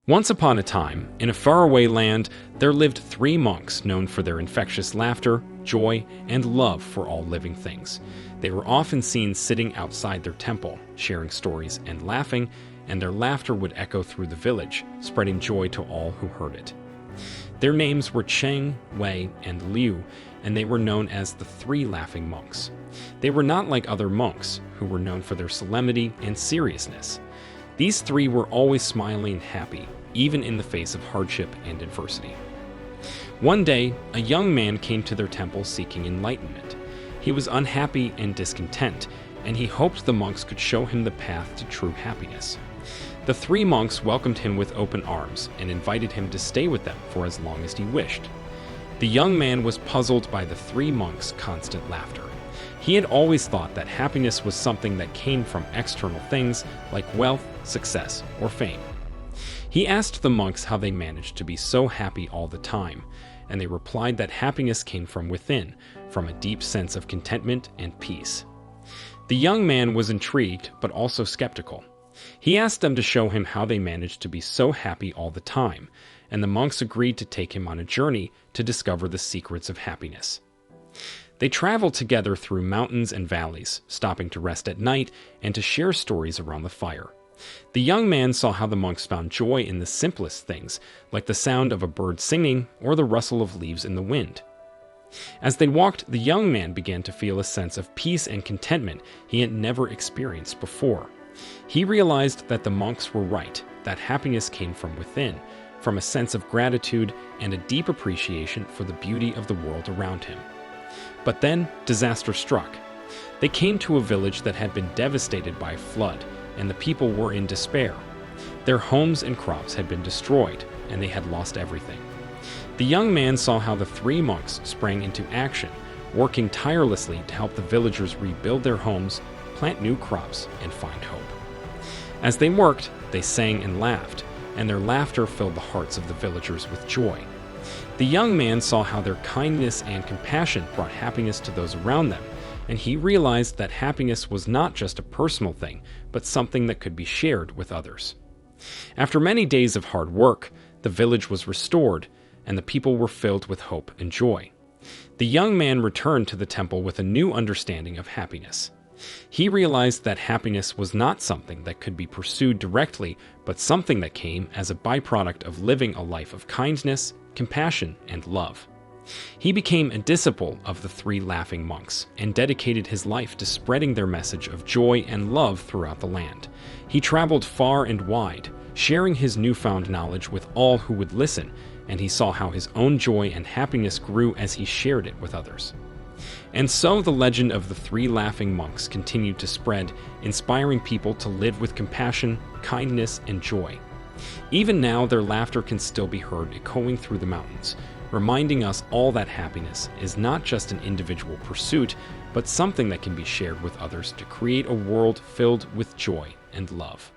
Once upon a time, in a faraway land, there lived three monks known for their infectious laughter, joy, and love for all living things. They were often seen sitting outside their temple, sharing stories and laughing, and their laughter would echo through the village, spreading joy to all who heard it. Their names were Cheng, Wei, and Liu, and they were known as the Three Laughing Monks. They were not like other monks, who were known for their solemnity and seriousness. These three were always smiling and happy, even in the face of hardship and adversity. One day, a young man came to their temple seeking enlightenment. He was unhappy and discontent, and he hoped the monks could show him the path to true happiness. The three monks welcomed him with open arms and invited him to stay with them for as long as he wished. The young man was puzzled by the three monks' constant laughter. He had always thought that happiness was something that came from external things like wealth, success, or fame. He asked the monks how they managed to be so happy all the time, and they replied that happiness came from within, from a deep sense of contentment and peace. The young man was intrigued, but also skeptical. He asked them to show him how they managed to be so happy all the time, and the monks agreed to take him on a journey to discover the secrets of happiness. They traveled together through mountains and valleys, stopping to rest at night and to share stories around the fire. The young man saw how the monks found joy in the simplest things, like the sound of a bird singing or the rustle of leaves in the wind. As they walked, the young man began to feel a sense of peace and contentment he had never experienced before. He realized that the monks were right, that happiness came from within, from a sense of gratitude and a deep appreciation for the beauty of the world around him. But then, disaster struck. They came to a village that had been devastated by a flood, and the people were in despair. Their homes and crops had been destroyed, and they had lost everything. The young man saw how the three monks sprang into action, working tirelessly to help the villagers rebuild their homes, plant new crops, and find hope. As they worked, they sang and laughed, and their laughter filled the hearts of the villagers with joy. The young man saw how their kindness and compassion brought happiness to those around them, and he realized that happiness was not just a personal thing, but something that could be shared with others. After many days of hard work, the village was restored, and the people were filled with hope and joy. The young man returned to the temple with a new understanding of happiness. He realized that happiness was not something that could be pursued directly, but something that came as a byproduct of living a life of kindness, compassion, and love. He became a disciple of the Three Laughing Monks and dedicated his life to spreading their message of joy and love throughout the land. He traveled far and wide, sharing his newfound knowledge with all who would listen, and he saw how his own joy and happiness grew as he shared it with others. And so the legend of the Three Laughing Monks continued to spread, inspiring people to live with compassion, kindness, and joy. Even now, their laughter can still be heard echoing through the mountains, reminding us all that happiness is not just an individual pursuit, but something that can be shared with others to create a world filled with joy and love.